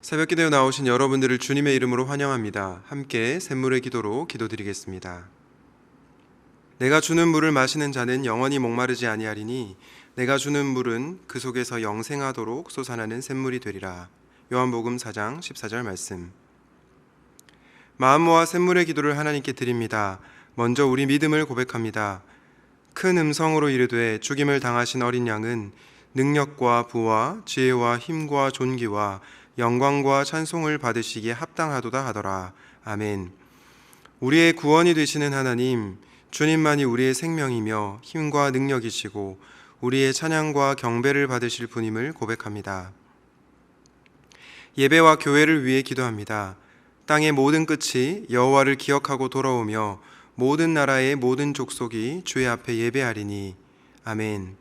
새벽기도에 나오신 여러분들을 주님의 이름으로 환영합니다. 함께 샘물의 기도로 기도드리겠습니다. 내가 주는 물을 마시는 자는 영원히 목마르지 아니하리니 내가 주는 물은 그 속에서 영생하도록 솟아나는 샘물이 되리라. 요한복음 4장 14절 말씀. 마음 모아 샘물의 기도를 하나님께 드립니다. 먼저 우리 믿음을 고백합니다. 큰 음성으로 이르되 죽임을 당하신 어린 양은 능력과 부와 지혜와 힘과 존귀와 영광과 찬송을 받으시기에 합당하도다 하더라. 아멘. 우리의 구원이 되시는 하나님, 주님만이 우리의 생명이며 힘과 능력이시고 우리의 찬양과 경배를 받으실 분임을 고백합니다. 예배와 교회를 위해 기도합니다. 땅의 모든 끝이 여호와를 기억하고 돌아오며 모든 나라의 모든 족속이 주의 앞에 예배하리니. 아멘.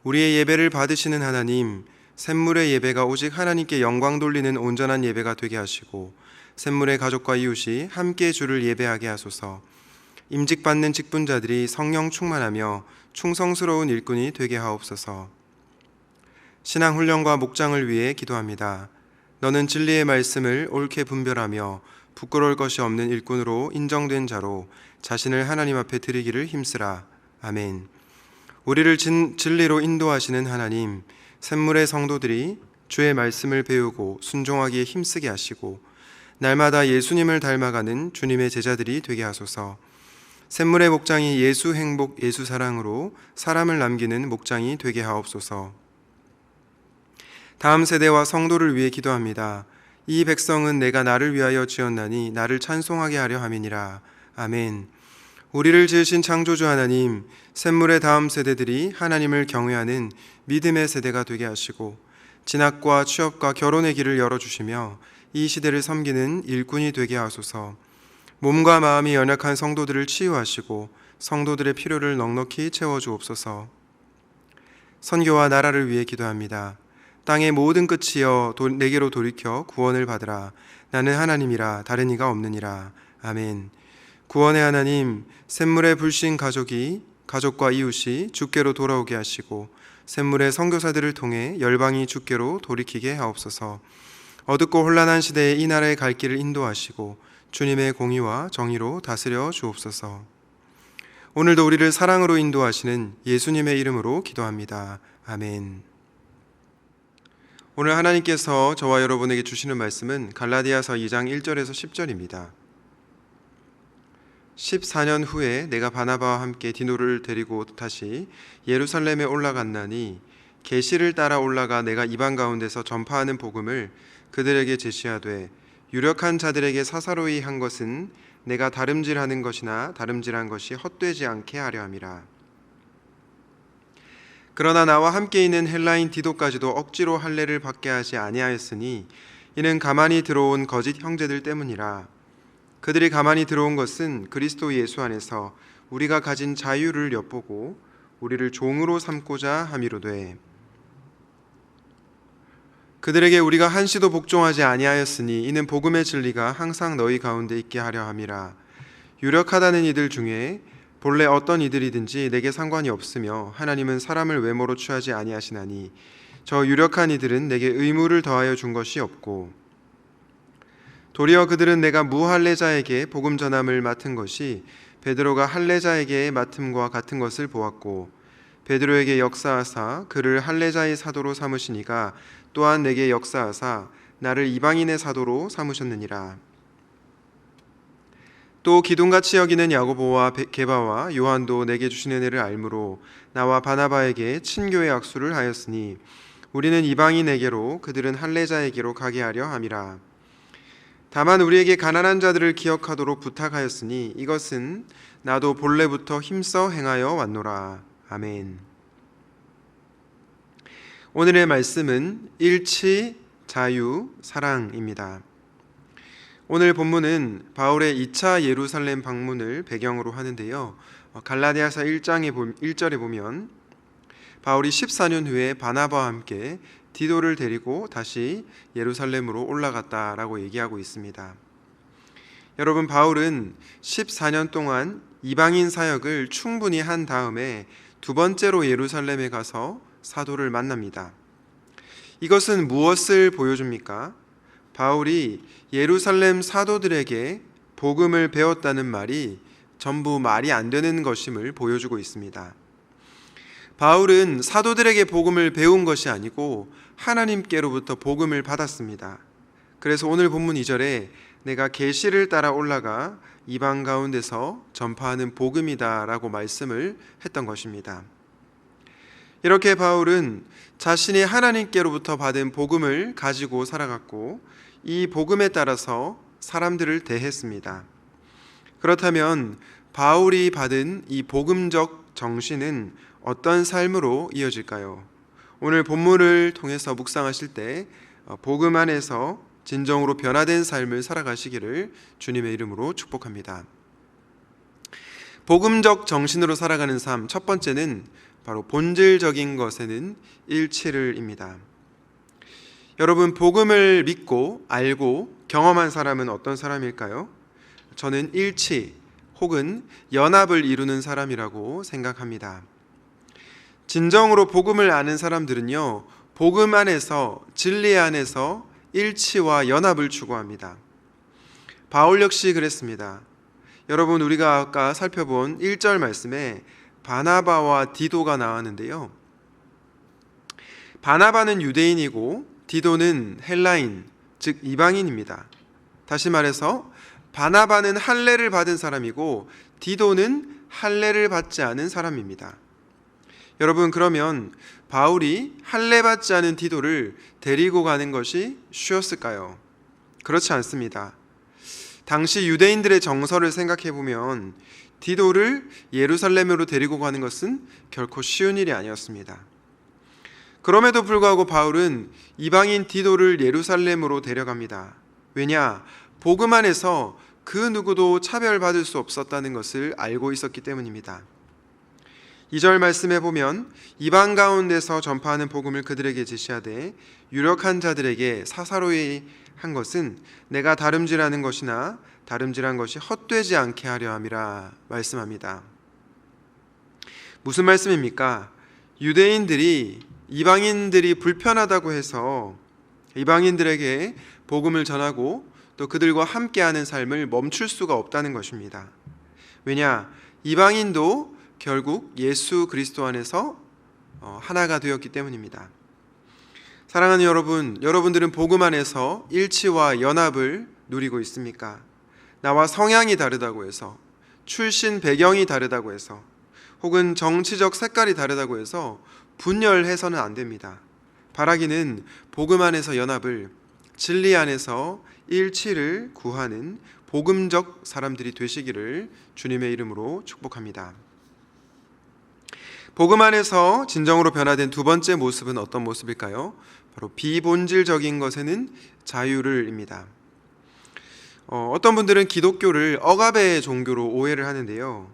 우리의 예배를 받으시는 하나님, 샘물의 예배가 오직 하나님께 영광 돌리는 온전한 예배가 되게 하시고 샘물의 가족과 이웃이 함께 주를 예배하게 하소서. 임직받는 직분자들이 성령 충만하며 충성스러운 일꾼이 되게 하옵소서. 신앙훈련과 목장을 위해 기도합니다. 너는 진리의 말씀을 옳게 분별하며 부끄러울 것이 없는 일꾼으로 인정된 자로 자신을 하나님 앞에 드리기를 힘쓰라. 아멘. 우리를 진리로 인도하시는 하나님, 샘물의 성도들이 주의 말씀을 배우고 순종하기에 힘쓰게 하시고 날마다 예수님을 닮아가는 주님의 제자들이 되게 하소서. 샘물의 목장이 예수 행복 예수 사랑으로 사람을 남기는 목장이 되게 하옵소서. 다음 세대와 성도를 위해 기도합니다. 이 백성은 내가 나를 위하여 지었나니 나를 찬송하게 하려 함이니라. 아멘. 우리를 지으신 창조주 하나님, 샘물의 다음 세대들이 하나님을 경외하는 믿음의 세대가 되게 하시고 진학과 취업과 결혼의 길을 열어주시며 이 시대를 섬기는 일꾼이 되게 하소서. 몸과 마음이 연약한 성도들을 치유하시고 성도들의 필요를 넉넉히 채워주옵소서. 선교와 나라를 위해 기도합니다. 땅의 모든 끝이여 내게로 돌이켜 구원을 받으라. 나는 하나님이라 다른 이가 없느니라. 아멘. 구원의 하나님, 샘물의 불신 가족과 이웃이 주께로 돌아오게 하시고 샘물의 선교사들을 통해 열방이 주께로 돌이키게 하옵소서. 어둡고 혼란한 시대에 이 나라의 갈 길을 인도하시고 주님의 공의와 정의로 다스려 주옵소서. 오늘도 우리를 사랑으로 인도하시는 예수님의 이름으로 기도합니다. 아멘. 오늘 하나님께서 저와 여러분에게 주시는 말씀은 갈라디아서 2장 1절에서 10절입니다. 14년 후에 내가 바나바와 함께 디도를 데리고 다시 예루살렘에 올라갔나니 계시를 따라 올라가 내가 이방 가운데서 전파하는 복음을 그들에게 제시하되 유력한 자들에게 사사로이 한 것은 내가 다름질하는 것이나 다름질한 것이 헛되지 않게 하려 함이라. 그러나 나와 함께 있는 헬라인 디도까지도 억지로 할례를 받게 하지 아니하였으니 이는 가만히 들어온 거짓 형제들 때문이라. 그들이 가만히 들어온 것은 그리스도 예수 안에서 우리가 가진 자유를 엿보고 우리를 종으로 삼고자 함이로되 그들에게 우리가 한시도 복종하지 아니하였으니 이는 복음의 진리가 항상 너희 가운데 있게 하려 함이라. 유력하다는 이들 중에 본래 어떤 이들이든지 내게 상관이 없으며 하나님은 사람을 외모로 취하지 아니하시나니 저 유력한 이들은 내게 의무를 더하여 준 것이 없고 도리어 그들은 내가 무할례자에게 복음 전함을 맡은 것이 베드로가 할례자에게 맡음과 같은 것을 보았고 베드로에게 역사하사 그를 할례자의 사도로 삼으시니가 또한 내게 역사하사 나를 이방인의 사도로 삼으셨느니라. 또 기둥같이 여기는 야고보와 게바와 요한도 내게 주신 은혜를 알므로 나와 바나바에게 친교의 악수를 하였으니 우리는 이방인에게로 그들은 할례자에게로 가게 하려 함이라. 다만 우리에게 가난한 자들을 기억하도록 부탁하였으니 이것은 나도 본래부터 힘써 행하여 왔노라. 아멘. 오늘의 말씀은 일치, 자유, 사랑입니다. 오늘 본문은 바울의 2차 예루살렘 방문을 배경으로 하는데요. 갈라디아서 1절에 보면 바울이 14년 후에 바나바와 함께 디도를 데리고 다시 예루살렘으로 올라갔다라고 얘기하고 있습니다. 여러분, 바울은 14년 동안 이방인 사역을 충분히 한 다음에 두 번째로 예루살렘에 가서 사도를 만납니다. 이것은 무엇을 보여줍니까? 바울이 예루살렘 사도들에게 복음을 배웠다는 말이 전부 말이 안 되는 것임을 보여주고 있습니다. 바울은 사도들에게 복음을 배운 것이 아니고 하나님께로부터 복음을 받았습니다. 그래서 오늘 본문 2절에 내가 계시를 따라 올라가 이방 가운데서 전파하는 복음이다 라고 말씀을 했던 것입니다. 이렇게 바울은 자신이 하나님께로부터 받은 복음을 가지고 살아갔고 이 복음에 따라서 사람들을 대했습니다. 그렇다면 바울이 받은 이 복음적 정신은 어떤 삶으로 이어질까요? 오늘 본문을 통해서 묵상하실 때 복음 안에서 진정으로 변화된 삶을 살아가시기를 주님의 이름으로 축복합니다. 복음적 정신으로 살아가는 삶, 첫 번째는 바로 본질적인 것에는 일치를입니다. 여러분, 복음을 믿고 알고 경험한 사람은 어떤 사람일까요? 저는 일치 혹은 연합을 이루는 사람이라고 생각합니다. 진정으로 복음을 아는 사람들은요, 복음 안에서, 진리 안에서 일치와 연합을 추구합니다. 바울 역시 그랬습니다. 여러분, 우리가 아까 살펴본 1절 말씀에 바나바와 디도가 나왔는데요, 바나바는 유대인이고 디도는 헬라인, 즉 이방인입니다. 다시 말해서 바나바는 할례를 받은 사람이고 디도는 할례를 받지 않은 사람입니다. 여러분, 그러면 바울이 할례 받지 않은 디도를 데리고 가는 것이 쉬웠을까요? 그렇지 않습니다. 당시 유대인들의 정서를 생각해 보면 디도를 예루살렘으로 데리고 가는 것은 결코 쉬운 일이 아니었습니다. 그럼에도 불구하고 바울은 이방인 디도를 예루살렘으로 데려갑니다. 왜냐? 복음 안에서 그 누구도 차별받을 수 없었다는 것을 알고 있었기 때문입니다. 2절 말씀에 보면 이방 가운데서 전파하는 복음을 그들에게 제시하되 유력한 자들에게 사사로이 한 것은 내가 다름질하는 것이나 다름질한 것이 헛되지 않게 하려 함이라 말씀합니다. 무슨 말씀입니까? 유대인들이 이방인들이 불편하다고 해서 이방인들에게 복음을 전하고 또 그들과 함께하는 삶을 멈출 수가 없다는 것입니다. 왜냐? 이방인도 결국 예수 그리스도 안에서 하나가 되었기 때문입니다. 사랑하는 여러분, 여러분들은 복음 안에서 일치와 연합을 누리고 있습니까? 나와 성향이 다르다고 해서, 출신 배경이 다르다고 해서, 혹은 정치적 색깔이 다르다고 해서 분열해서는 안 됩니다. 바라기는 복음 안에서 연합을, 진리 안에서 일치를 구하는 복음적 사람들이 되시기를 주님의 이름으로 축복합니다. 복음 안에서 진정으로 변화된 두 번째 모습은 어떤 모습일까요? 바로 비본질적인 것에는 자유를입니다. 어떤 분들은 기독교를 억압의 종교로 오해를 하는데요.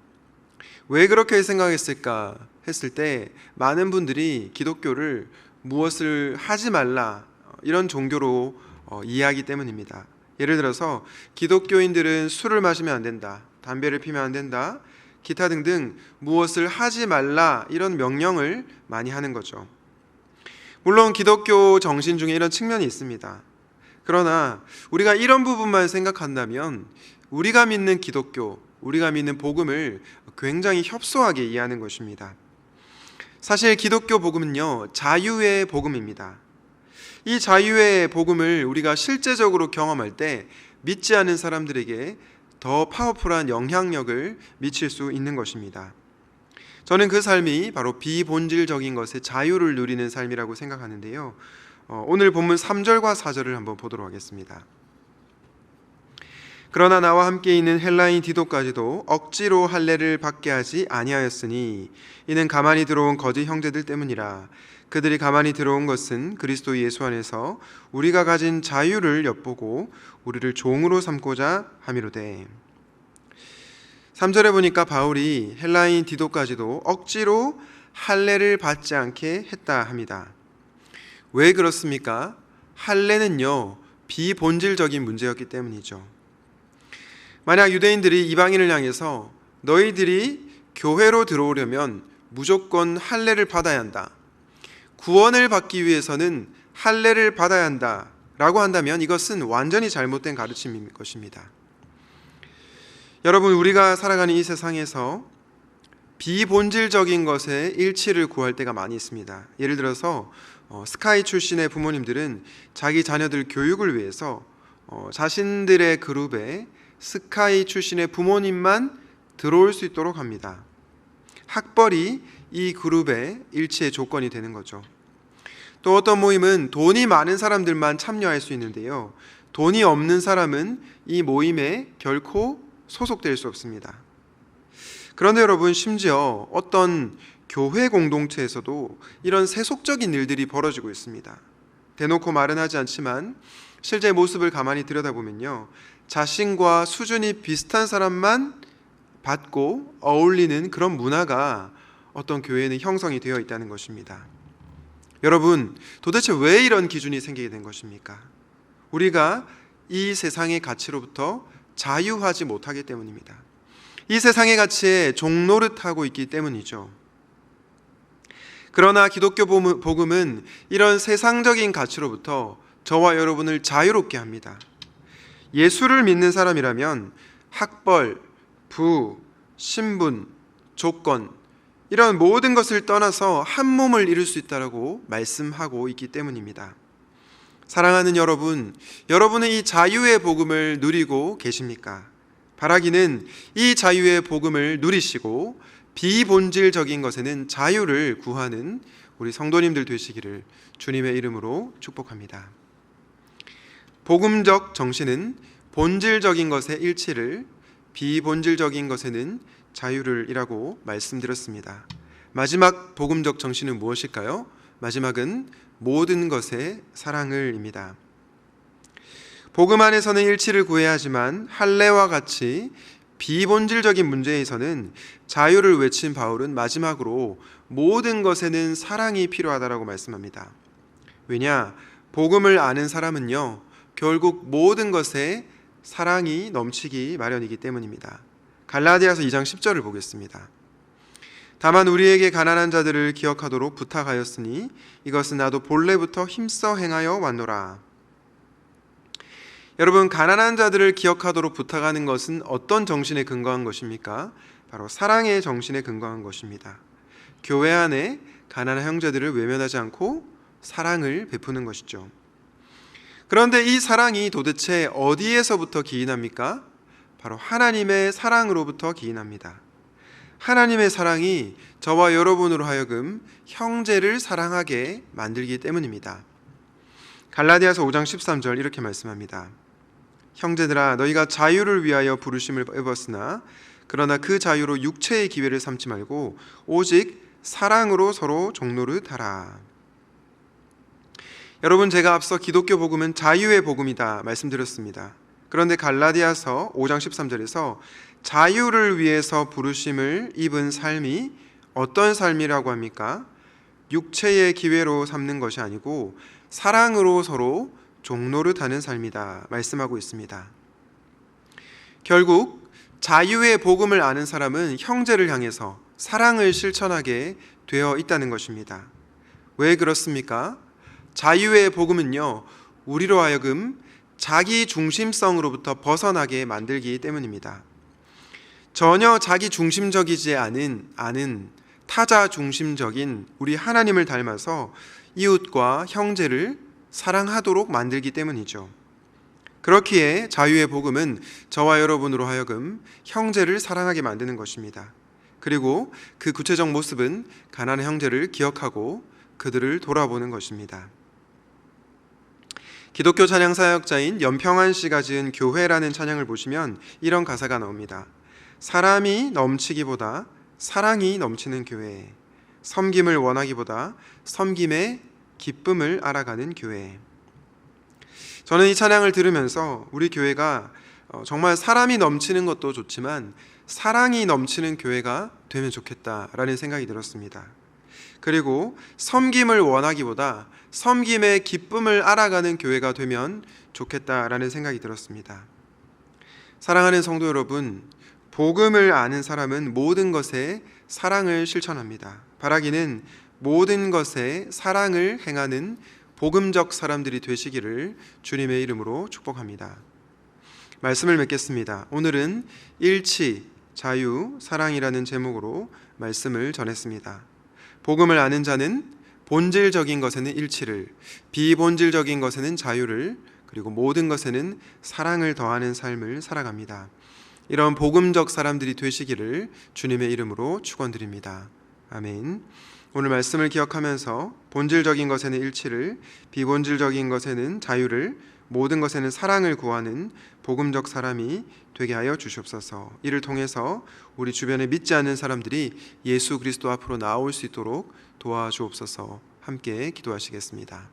왜 그렇게 생각했을까 했을 때 많은 분들이 기독교를 무엇을 하지 말라 이런 종교로 이해하기 때문입니다. 예를 들어서 기독교인들은 술을 마시면 안 된다, 담배를 피면 안 된다, 기타 등등 무엇을 하지 말라 이런 명령을 많이 하는 거죠. 물론 기독교 정신 중에 이런 측면이 있습니다. 그러나 우리가 이런 부분만 생각한다면 우리가 믿는 기독교, 우리가 믿는 복음을 굉장히 협소하게 이해하는 것입니다. 사실 기독교 복음은요, 자유의 복음입니다. 이 자유의 복음을 우리가 실제적으로 경험할 때 믿지 않는 사람들에게 더 파워풀한 영향력을 미칠 수 있는 것입니다. 저는 그 삶이 바로 비본질적인 것의 자유를 누리는 삶이라고 생각하는데요. 오늘 본문 3절과 4절을 한번 보도록 하겠습니다. 그러나 나와 함께 있는 헬라인 디도까지도 억지로 할례를 받게 하지 아니하였으니 이는 가만히 들어온 거짓 형제들 때문이라. 그들이 가만히 들어온 것은 그리스도 예수 안에서 우리가 가진 자유를 엿보고 우리를 종으로 삼고자 함이로되. 3절에 보니까 바울이 헬라인 디도까지도 억지로 할례를 받지 않게 했다 합니다. 왜 그렇습니까? 할례는요, 비본질적인 문제였기 때문이죠. 만약 유대인들이 이방인을 향해서 너희들이 교회로 들어오려면 무조건 할례를 받아야 한다, 구원을 받기 위해서는 할례를 받아야 한다 라고 한다면 이것은 완전히 잘못된 가르침일 것입니다. 여러분, 우리가 살아가는 이 세상에서 비본질적인 것에 일치를 구할 때가 많이 있습니다. 예를 들어서 스카이 출신의 부모님들은 자기 자녀들 교육을 위해서 자신들의 그룹에 스카이 출신의 부모님만 들어올 수 있도록 합니다. 학벌이 이 그룹의 일치의 조건이 되는 거죠. 또 어떤 모임은 돈이 많은 사람들만 참여할 수 있는데요, 돈이 없는 사람은 이 모임에 결코 소속될 수 없습니다. 그런데 여러분, 심지어 어떤 교회 공동체에서도 이런 세속적인 일들이 벌어지고 있습니다. 대놓고 말은 하지 않지만 실제 모습을 가만히 들여다보면요, 자신과 수준이 비슷한 사람만 받고 어울리는 그런 문화가 어떤 교회에는 형성이 되어 있다는 것입니다. 여러분, 도대체 왜 이런 기준이 생기게 된 것입니까? 우리가 이 세상의 가치로부터 자유하지 못하기 때문입니다. 이 세상의 가치에 종노릇하고 있기 때문이죠. 그러나 기독교 복음은 이런 세상적인 가치로부터 저와 여러분을 자유롭게 합니다. 예수를 믿는 사람이라면 학벌, 부, 신분, 조건, 이런 모든 것을 떠나서 한 몸을 이룰 수 있다고 말씀하고 있기 때문입니다. 사랑하는 여러분, 여러분은 이 자유의 복음을 누리고 계십니까? 바라기는 이 자유의 복음을 누리시고 비본질적인 것에는 자유를 구하는 우리 성도님들 되시기를 주님의 이름으로 축복합니다. 복음적 정신은 본질적인 것의 일치를, 비본질적인 것에는 자유를 이라고 말씀드렸습니다. 마지막 복음적 정신은 무엇일까요? 마지막은 모든 것의 사랑을입니다. 복음 안에서는 일치를 구해야 하지만 할례와 같이 비본질적인 문제에서는 자유를 외친 바울은 마지막으로 모든 것에는 사랑이 필요하다라고 말씀합니다. 왜냐? 복음을 아는 사람은요, 결국 모든 것에 사랑이 넘치기 마련이기 때문입니다. 갈라디아서 2장 10절을 보겠습니다. 다만 우리에게 가난한 자들을 기억하도록 부탁하였으니 이것은 나도 본래부터 힘써 행하여 왔노라. 여러분, 가난한 자들을 기억하도록 부탁하는 것은 어떤 정신에 근거한 것입니까? 바로 사랑의 정신에 근거한 것입니다. 교회 안에 가난한 형제들을 외면하지 않고 사랑을 베푸는 것이죠. 그런데 이 사랑이 도대체 어디에서부터 기인합니까? 바로 하나님의 사랑으로부터 기인합니다. 하나님의 사랑이 저와 여러분으로 하여금 형제를 사랑하게 만들기 때문입니다. 갈라디아서 5장 13절 이렇게 말씀합니다. 형제들아, 너희가 자유를 위하여 부르심을 입었으나 그러나 그 자유로 육체의 기회를 삼지 말고 오직 사랑으로 서로 종노릇하라. 여러분, 제가 앞서 기독교 복음은 자유의 복음이다 말씀드렸습니다. 그런데 갈라디아서 5장 13절에서 자유를 위해서 부르심을 입은 삶이 어떤 삶이라고 합니까? 육체의 기회로 삼는 것이 아니고 사랑으로 서로 종노릇하는 삶이다 말씀하고 있습니다. 결국 자유의 복음을 아는 사람은 형제를 향해서 사랑을 실천하게 되어 있다는 것입니다. 왜 그렇습니까? 자유의 복음은요, 우리로 하여금 자기 중심성으로부터 벗어나게 만들기 때문입니다. 전혀 자기 중심적이지 않은 타자 중심적인 우리 하나님을 닮아서 이웃과 형제를 사랑하도록 만들기 때문이죠. 그렇기에 자유의 복음은 저와 여러분으로 하여금 형제를 사랑하게 만드는 것입니다. 그리고 그 구체적 모습은 가난한 형제를 기억하고 그들을 돌아보는 것입니다. 기독교 찬양 사역자인 연평한 씨가 지은 교회라는 찬양을 보시면 이런 가사가 나옵니다. 사람이 넘치기보다 사랑이 넘치는 교회, 섬김을 원하기보다 섬김의 기쁨을 알아가는 교회. 저는 이 찬양을 들으면서 우리 교회가 정말 사람이 넘치는 것도 좋지만 사랑이 넘치는 교회가 되면 좋겠다라는 생각이 들었습니다. 그리고 섬김을 원하기보다 섬김의 기쁨을 알아가는 교회가 되면 좋겠다라는 생각이 들었습니다. 사랑하는 성도 여러분, 복음을 아는 사람은 모든 것에 사랑을 실천합니다. 바라기는 모든 것에 사랑을 행하는 복음적 사람들이 되시기를 주님의 이름으로 축복합니다. 말씀을 맺겠습니다. 오늘은 일치, 자유, 사랑이라는 제목으로 말씀을 전했습니다. 복음을 아는 자는 본질적인 것에는 일치를, 비본질적인 것에는 자유를, 그리고 모든 것에는 사랑을 더하는 삶을 살아갑니다. 이런 복음적 사람들이 되시기를 주님의 이름으로 축원드립니다. 아멘. 오늘 말씀을 기억하면서 본질적인 것에는 일치를, 비본질적인 것에는 자유를, 모든 것에는 사랑을 구하는 복음적 사람이 되게 하여 주시옵소서. 이를 통해서 우리 주변에 믿지 않는 사람들이 예수 그리스도 앞으로 나올 수 있도록 도와주옵소서. 함께 기도하시겠습니다.